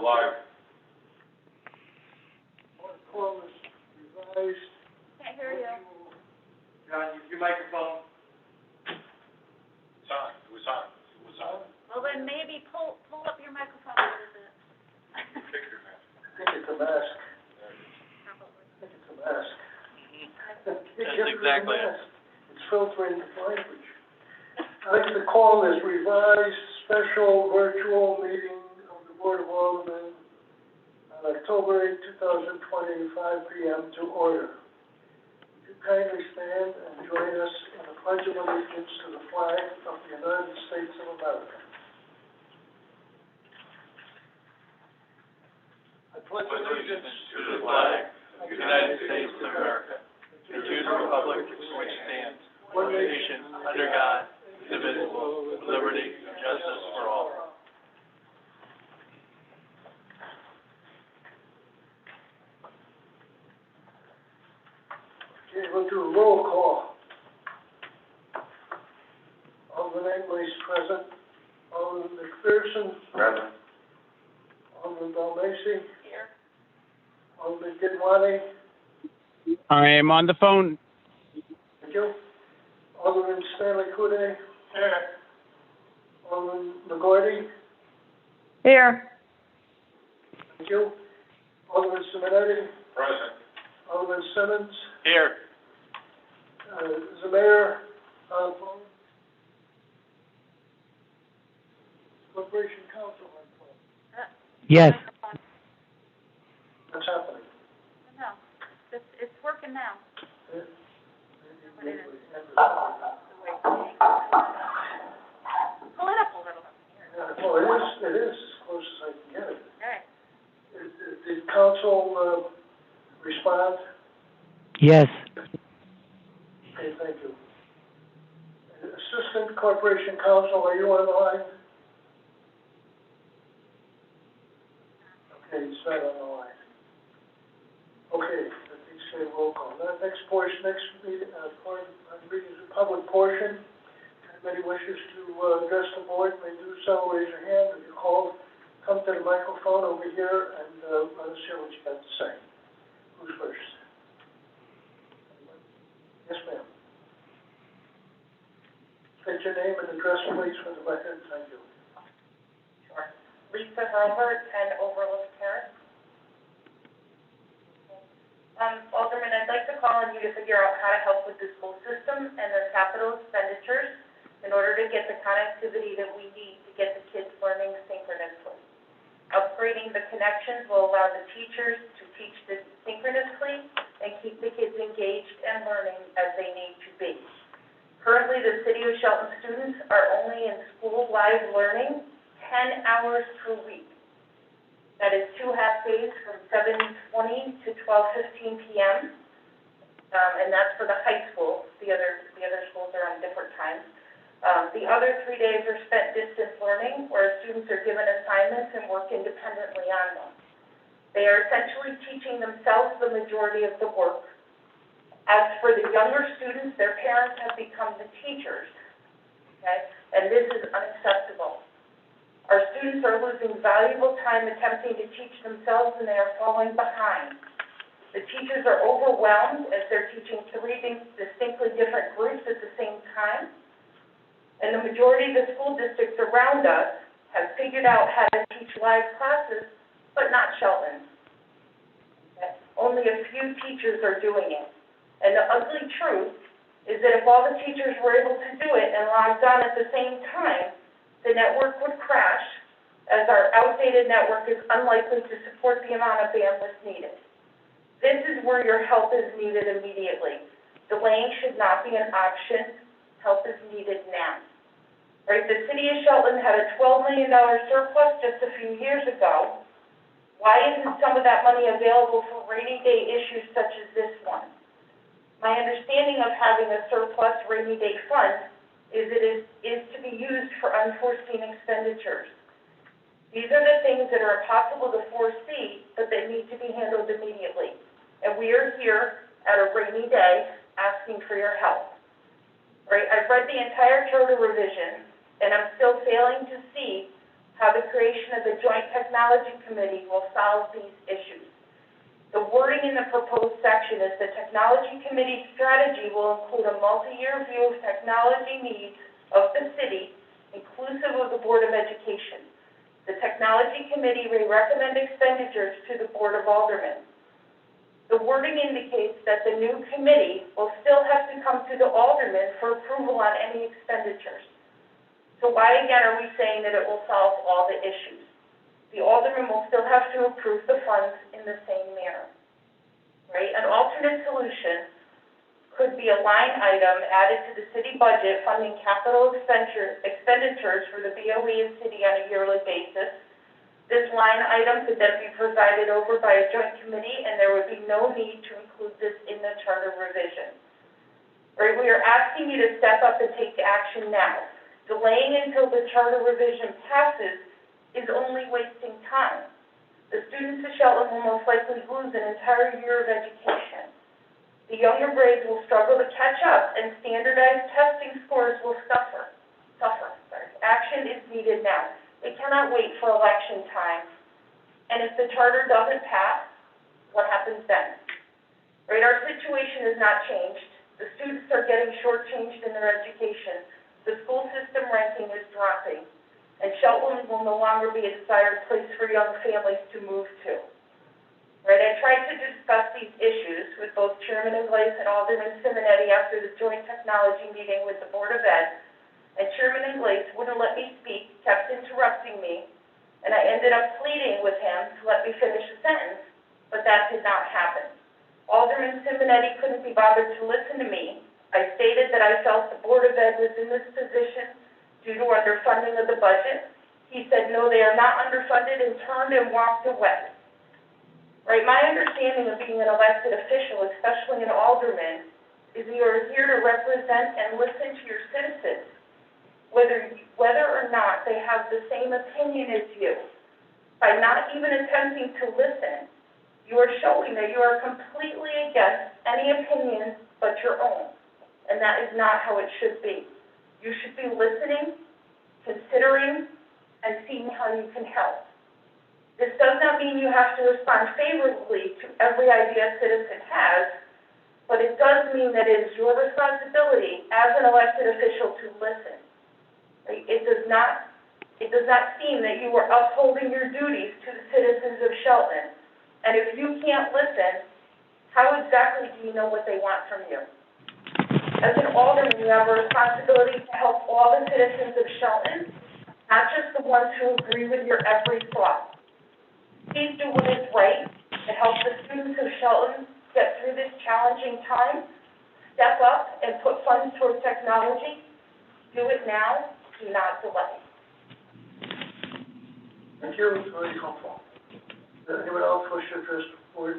live. Call is revised. Can't hear you. John, use your microphone. It's on, it was on, it was on. Well, then maybe pull up your microphone a little bit. Take your mask. I think it's a mask. Probably. I think it's a mask. That's exactly it. It's filtering the language. I'd like to call this revised special virtual meeting of the Board of Aldermen on October 8, 2020, 5 p.m. to order. Would you kindly stand and join us in the Pledge of Allegiance to the flag of the United States of America? I pledge allegiance To the flag of the United States of America, and to the republic for which stands, one nation, under God, indivisible, with liberty and justice for all. Okay, we'll do a roll call. Alderman English present. Alderman McPherson. Present. Alderman Balmacy. Here. Alderman Gidwani. I am on the phone. Thank you. Alderman Stanley Kude. Alderman McGourty. Here. Thank you. Alderman Simonetti. Present. Alderman Simmons. Here. Is the mayor on the phone? Corporation Council on the phone. Yes. What's happening? No, it's working now. But it is. Pull it up a little. Here. Well, it is as close as I can get it. All right. Did council, respond? Yes. Okay, thank you. Assistant Corporation Counsel, are you on the line? Okay, he's not on the line. Okay, let me say roll call. Now, next meeting, meeting is a public portion. If anybody wishes to, address the board, may do so, raise your hand. If you call, come to the microphone over here and, let us hear what you have to say. Who's first? Yes, ma'am. State your name and address, please, for the record. Thank you. Sure. Lisa Hurlbert, 10 Overlook Terrace. Alderman, I'd like to call on you to figure out how to help with the school system and their capital expenditures in order to get the connectivity that we need to get the kids learning synchronously. Upgrading the connections will allow the teachers to teach this synchronously and keep the kids engaged and learning as they need to be. Currently, the City of Shelton students are only in school live learning 10 hours per week. That is 2 half days from 7:20 to 12:15 p.m. And that's for the high school. The other schools are on different times. The other 3 days are spent distance learning, where students are given assignments and work independently on them. They are essentially teaching themselves the majority of the work. As for the younger students, their parents have become the teachers, okay? And this is unacceptable. Our students are losing valuable time attempting to teach themselves, and they are falling behind. The teachers are overwhelmed as they're teaching 3 distinctly different groups at the same time. And the majority of the school districts around us have figured out how to teach live classes, but not Shelton. Okay? Only a few teachers are doing it. And the ugly truth is that if all the teachers were able to do it and logged on at the same time, the network would crash, as our outdated network is unlikely to support the amount of bandwidth needed. This is where your help is needed immediately. Delaying should not be an option. Help is needed now. Right, the City of Shelton had a $12 million surplus just a few years ago. Why isn't some of that money available for rainy day issues such as this one? My understanding of having a surplus rainy day fund is it is to be used for unforeseen expenditures. These are the things that are impossible to foresee, but they need to be handled immediately. And we are here at a rainy day asking for your help. Right, I've read the entire charter revision, and I'm still failing to see how the creation of the Joint Technology Committee will solve these issues. The wording in the proposed section is the Technology Committee's strategy will include a multi-year view of technology needs of the city, inclusive of the Board of Education. The Technology Committee may recommend expenditures to the Board of Aldermen. The wording indicates that the new committee will still have to come to the aldermen for approval on any expenditures. So why again are we saying that it will solve all the issues? The aldermen will still have to approve the funds in the same manner, right? An alternate solution could be a line item added to the city budget funding capital expenditures for the BOE and city on a yearly basis. This line item could then be presided over by a joint committee, and there would be no need to include this in the charter revision. Right? We are asking you to step up and take action now. Delaying until the charter revision passes is only wasting time. The students of Shelton will most likely lose an entire year of education. The younger grades will struggle to catch up, and standardized testing scores will suffer. Action is needed now. It cannot wait for election time. And if the charter doesn't pass, what happens then? Right, our situation has not changed. The students are getting shortchanged in their education. The school system ranking is dropping. And Shelton will no longer be a desired place for young families to move to. Right, I tried to discuss these issues with both Chairman Ingles and Alderman Simonetti after the joint technology meeting with the Board of Ed, and Chairman Ingles wouldn't let me speak, kept interrupting me, and I ended up pleading with him to let me finish a sentence, but that did not happen. Alderman Simonetti couldn't be bothered to listen to me. I stated that I felt the Board of Ed was in this position due to underfunding of the budget. He said, no, they are not underfunded, and turned and walked away. Right, my understanding of being an elected official, especially an alderman, is you are here to represent and listen to your citizens, whether or not they have the same opinion as you. By not even attempting to listen, you are showing that you are completely against any opinion but your own, and that is not how it should be. You should be listening, considering, and seeing how you can help. This does not mean you have to respond favorably to every idea a citizen has, but it does mean that it is your responsibility as an elected official to listen. It does not seem that you are upholding your duties to the citizens of Shelton. And if you can't listen, how exactly do you know what they want from you? As an alderman, you have a responsibility to help all the citizens of Shelton, not just the ones who agree with your every thought. Please do what is right to help the students of Shelton get through this challenging time. Step up and put funds towards technology. Do it now, do not delay. Thank you, it's very helpful. Anyone else wish to address the board?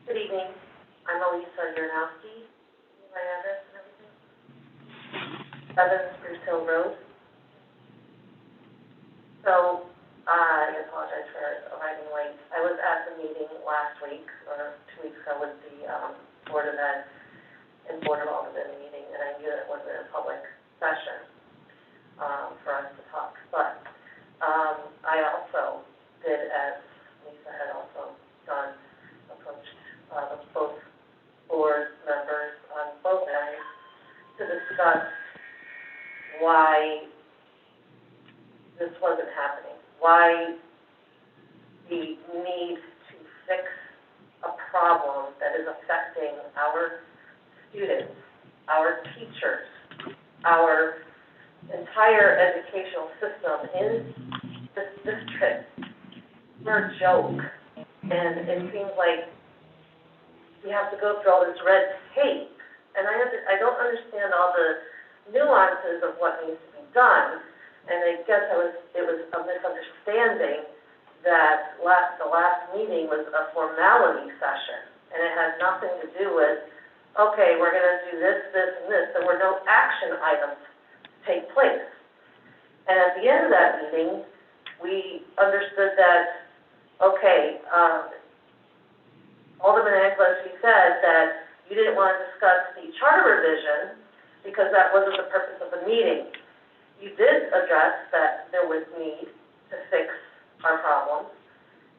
Good evening. I'm Elisa Yarnowski. My address and everything? 7 Spruce Hill Road. So, I apologize for arriving late. I was at the meeting last week, or 2 weeks ago, with the Board of Ed and Board of Aldermen meeting, and I knew it wasn't a public session for us to talk. But I also did, as Lisa had also done, approached both board members on both ends to discuss why this wasn't happening, why the need to fix a problem that is affecting our students, our teachers, our entire educational system in this district for a joke. And it seems like we have to go through all this red tape, and I don't understand all the nuances of what needs to be done, and I guess it was a misunderstanding that the last meeting was a formality session, and it had nothing to do with, okay, we're gonna do this, this, and this. There were no action items to take place. And at the end of that meeting, we understood that, okay, Alderman Anglesey said that you didn't want to discuss the charter revision because that wasn't the purpose of the meeting. You did address that there was need to fix our problems.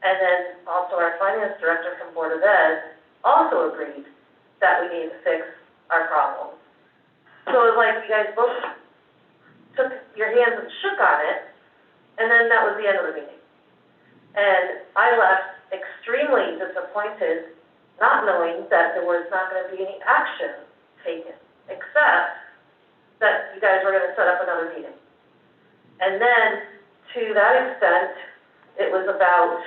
And then also our finance director from Board of Ed also agreed that we need to fix our problems. So it was like you guys both took your hands and shook on it, and then that was the end of the meeting. And I left extremely disappointed, not knowing that there was not going to be any action taken, except that you guys were going to set up another meeting. And then, to that extent, it was about,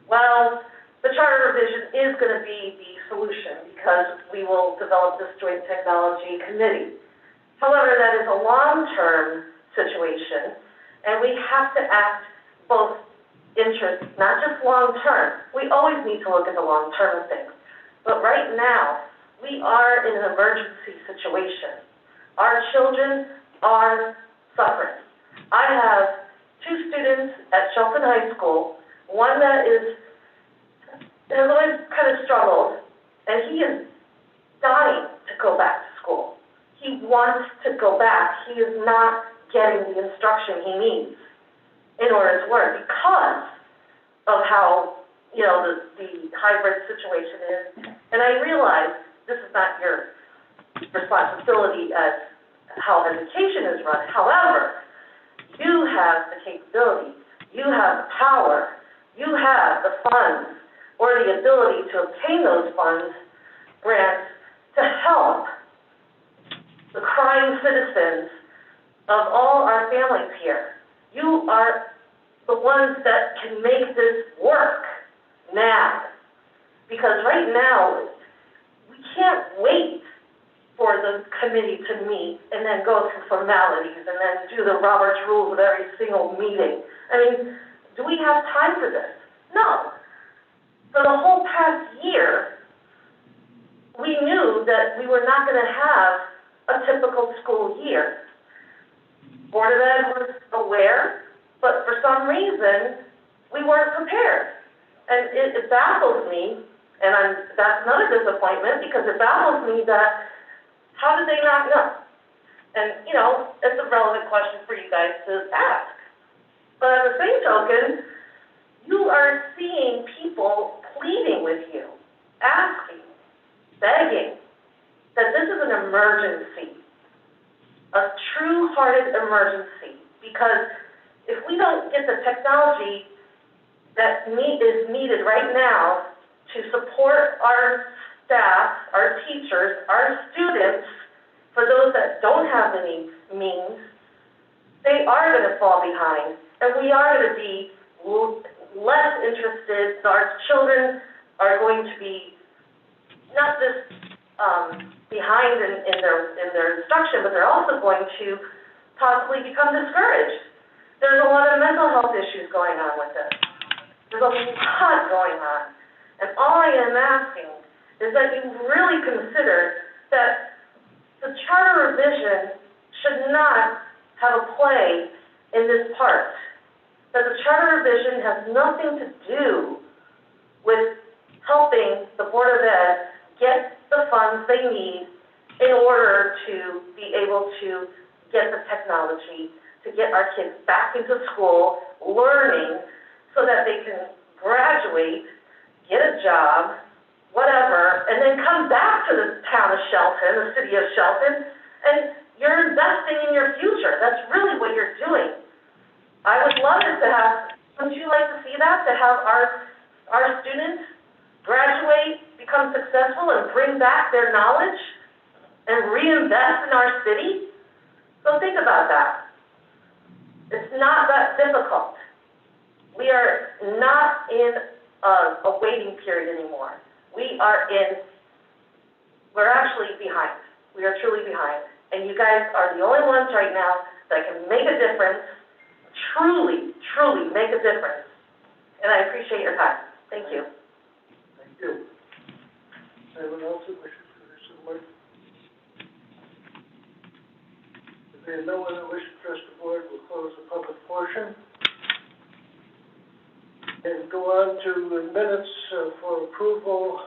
well, the charter revision is going to be the solution because we will develop this joint technology committee. However, that is a long-term situation, and we have to act both interests, not just long-term. We always need to look at the long-term of things. But right now, we are in an emergency situation. Our children are suffering. I have 2 students at Shelton High School, one that has always kind of struggled, and he is dying to go back to school. He wants to go back. He is not getting the instruction he needs in order to learn because of how, the hybrid situation is. And I realize this is not your responsibility as how education is run. However, you have the capability, you have the power, you have the funds or the ability to obtain those funds, grants, to help the crying citizens of all our families here. You are the ones that can make this work now. Because right now, we can't wait for the committee to meet and then go through formalities and then do the Robert's Rules of every single meeting. I mean, do we have time for this? No. For the whole past year, we knew that we were not going to have a typical school year. Board of Ed was aware, but for some reason, we weren't prepared. And it baffles me, and that's another disappointment, because it baffles me that how did they not know? And, it's a relevant question for you guys to ask. But at the same token, you are seeing people pleading with you, asking, begging, that this is an emergency, a true-hearted emergency, because if we don't get the technology that is needed right now to support our staff, our teachers, our students, for those that don't have any means, they are going to fall behind, and we are going to be less interested. Our children are going to be not just behind in their instruction, but they're also going to possibly become discouraged. There's a lot of mental health issues going on with this. There's a lot going on. And all I am asking is that you really consider that the charter revision should not have a play in this part. That the charter revision has nothing to do with helping the Board of Ed get the funds they need in order to be able to get the technology, to get our kids back into school, learning, so that they can graduate, get a job, whatever, and then come back to the town of Shelton, the city of Shelton, and you're investing in your future. That's really what you're doing. I would love it to have, wouldn't you like to see that, to have our students graduate, become successful, and bring back their knowledge and reinvest in our city? So think about that. It's not that difficult. We are not in a waiting period anymore. We're actually behind. We are truly behind. And you guys are the only ones right now that can make a difference, truly make a difference. And I appreciate your time. Thank you. Thank you. Anyone else that wishes to address the board? If there is no one that wishes to address the board, we'll close the public portion. And go on to the minutes for approval.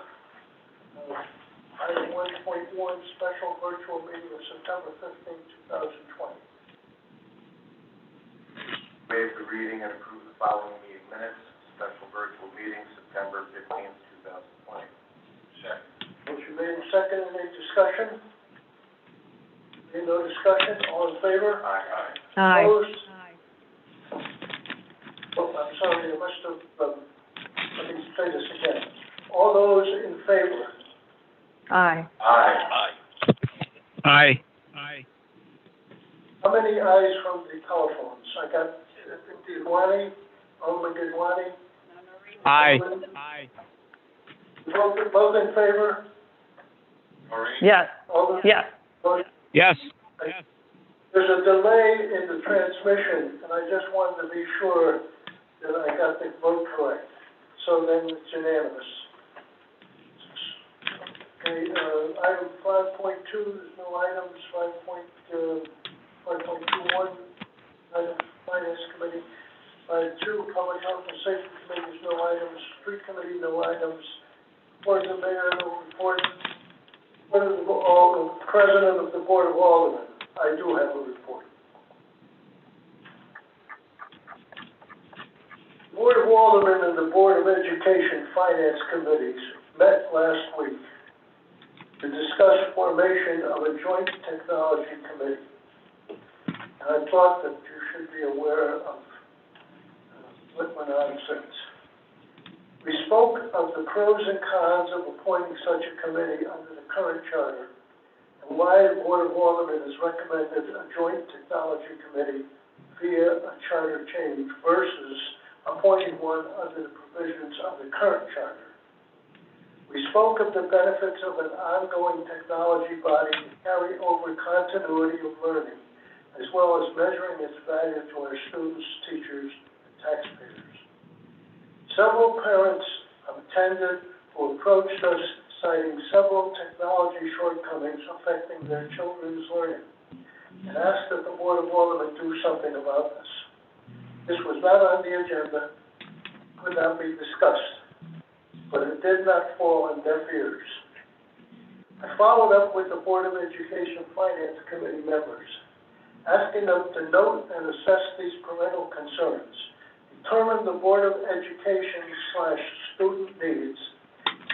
Item 1.1, special virtual meeting of September 15, 2020. Waive the reading and approve the following meeting minutes. Special virtual meeting, September 15th, 2020. Second. Motion made and seconded. Any discussion? Any no discussion? All in favor? Aye. Aye. Opposed? Oh, I'm sorry, I must have, let me say this again. All those in favor? Aye. Aye. Aye. Aye. How many ayes from the telephones? I got Gidwani, Alderman Gidwani. Aye. Alderman- Aye. Both in favor? Maureen? Yes, Alderman? yes. Yes. There's a delay in the transmission, and I just wanted to be sure that I got the vote correct. So then it's unanimous. Okay, item 5.2, there's no items. 5.21, item Finance Committee. 5.2, Public Health and Safety Committee, there's no items. Street Committee, no items. Board of the Mayor, no report. President of the Board of Aldermen, I do have a report. The Board of Aldermen and the Board of Education Finance Committees met last week to discuss formation of a joint technology committee. And I thought that you should be aware of what went on since. We spoke of the pros and cons of appointing such a committee under the current charter, and why the Board of Aldermen has recommended a joint technology committee via a charter change versus appointing one under the provisions of the current charter. We spoke of the benefits of an ongoing technology body to carry over continuity of learning, as well as measuring its value to our students, teachers, and taxpayers. Several parents attended who approached us citing several technology shortcomings affecting their children's learning and asked that the Board of Aldermen do something about this. This was not on the agenda, could not be discussed, but it did not fall on deaf ears. I followed up with the Board of Education Finance Committee members, asking them to note and assess these parental concerns, determine the Board of Education/student needs,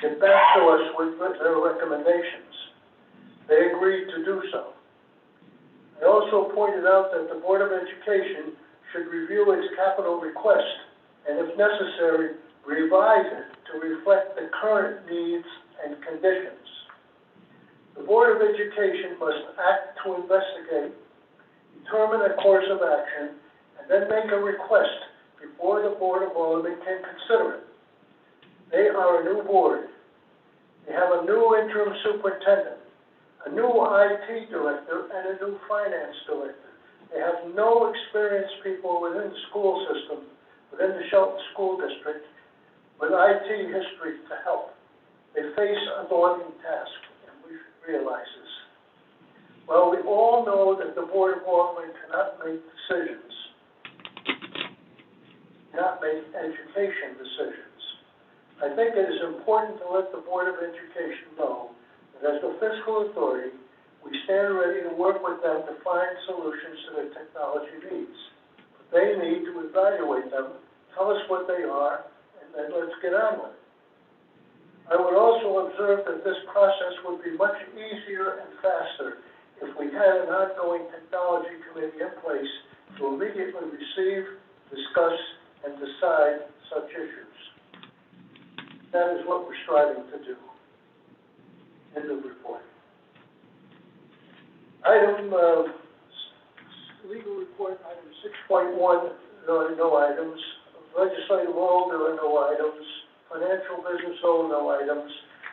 get back to us with their recommendations. They agreed to do so. I also pointed out that the Board of Education should review its capital request and, if necessary, revise it to reflect the current needs and conditions. The Board of Education must act to investigate, determine a course of action, and then make a request before the Board of Aldermen can consider it. They are a new board. They have a new interim superintendent, a new IT director, and a new finance director. They have no experienced people within the school system, within the Shelton School District, with IT history to help. They face a daunting task, and we should realize this. Well, we all know that the Board of Aldermen cannot make decisions, cannot make education decisions. I think it is important to let the Board of Education know that as the fiscal authority, we stand ready to work with them to find solutions to their technology needs. But they need to evaluate them, tell us what they are, and then let's get on with it. I would also observe that this process would be much easier and faster if we had an ongoing technology committee in place to immediately receive, discuss, and decide such issues. That is what we're striving to do. End of report. Legal report, item 6.1, there are no items. Legislative role, there are no items. Financial business role, no items.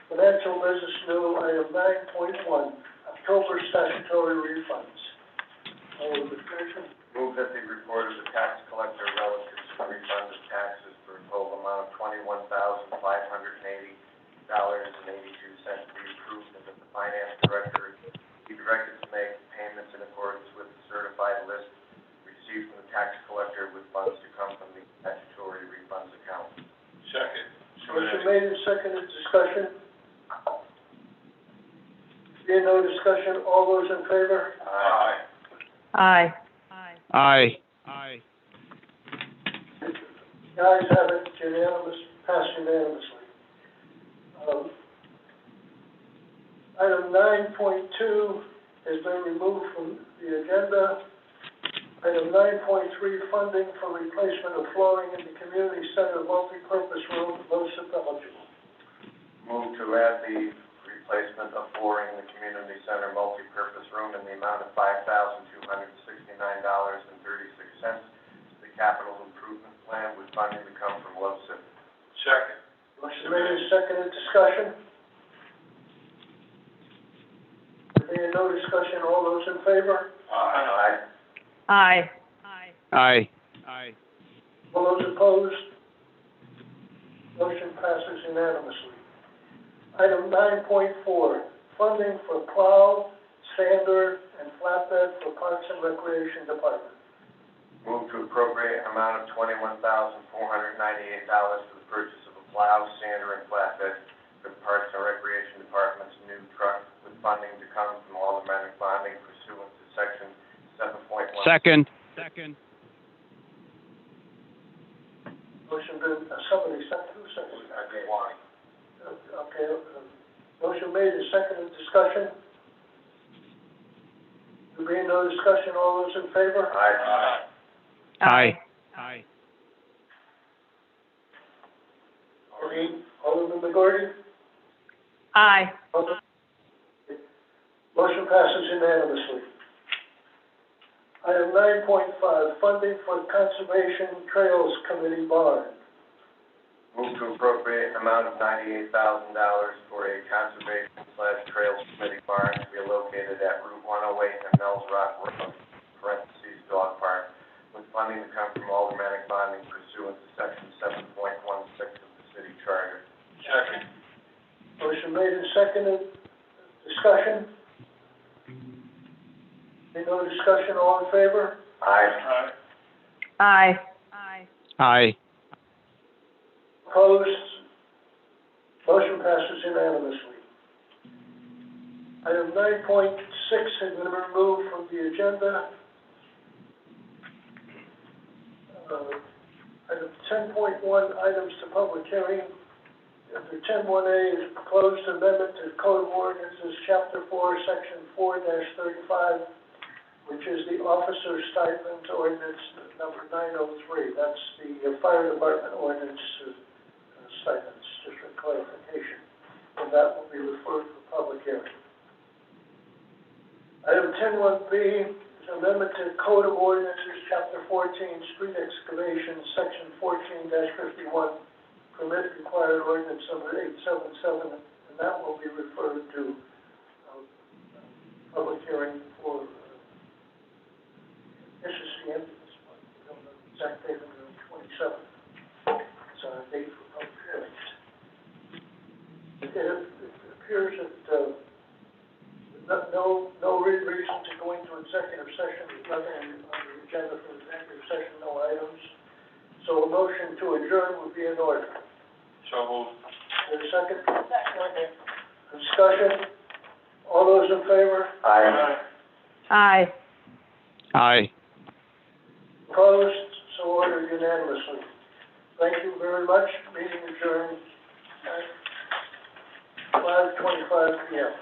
Financial business new, item 9.1, October statutory refunds. Move that the report of the tax collector relative to the refund of taxes for a total amount of $21,580.82 be approved, and that the finance director be directed to make payments in accordance with the certified list received from the tax collector with funds to come from the statutory refunds account. Motion made and seconded, discussion. Being no discussion, all those in favor? Aye. Aye. Aye. Aye. The ayes have it, unanimous, passed unanimously. Item 9.2 has been removed from the agenda. Item 9.3, funding for replacement of flooring in the community center multipurpose room, LoCIP eligible. Move to add the replacement of flooring in the community center multipurpose room in the amount of $5,269.36 to the capital improvement plan with funding to come from LoCIP. Second. Motion made and seconded, discussion. There being no discussion, all those in favor? Aye. Aye. Aye. Aye. All those opposed? Motion passes unanimously. Item 9.4, funding for plow, sander, and flatbed for Parks and Recreation Department. Move to appropriate an amount of $21,498 for the purchase of a plow, sander, and flatbed for the Parks and Recreation Department's new truck with funding to come from automatic bonding pursuant to section 7.1. Second. Motion been, somebody sent, who seconded? Okay, motion made and seconded, discussion. There being no discussion, all those in favor? Aye. Aye. Aye. Alderman McGordy? Aye. Motion passes unanimously. Item 9.5, funding for Conservation Trails Committee bond. Move to appropriate an amount of $98,000 for a conservation/trails committee barn to be located at Route 108 and Mel's Rock Road, parentheses, dog park, with funding to come from automatic bonding pursuant to section 7.16 of the city charter. Second. Motion made and seconded, discussion. Any no discussion, all in favor? Aye. Aye. Aye. Opposed? Motion passes unanimously. Item 9.6 has been removed from the agenda. Item 10.1, items to public hearing. Under 10.1A is proposed amendment to Code of Ordinances, Chapter 4, Section 4-35, which is the officer stipend ordinance number 903. That's the fire department ordinance stipends, just for clarification. And that will be referred for public hearing. Item 10.1B is amendment to Code of Ordinances, Chapter 14, Street Excavation, Section 14-51, permit required ordinance number 877, and that will be referred to public hearing for, this is the end of this month, we don't know the exact date, on the 27th. It's on a date for public hearings. It appears that no reason to go into executive session, there's nothing on the agenda for executive session, no items. So a motion to adjourn would be in order. So moved. Is there a second? Second. Discussion? All those in favor? Aye. Aye. Aye. Opposed? So ordered unanimously. Thank you very much. Meeting adjourned at 5:25 p.m.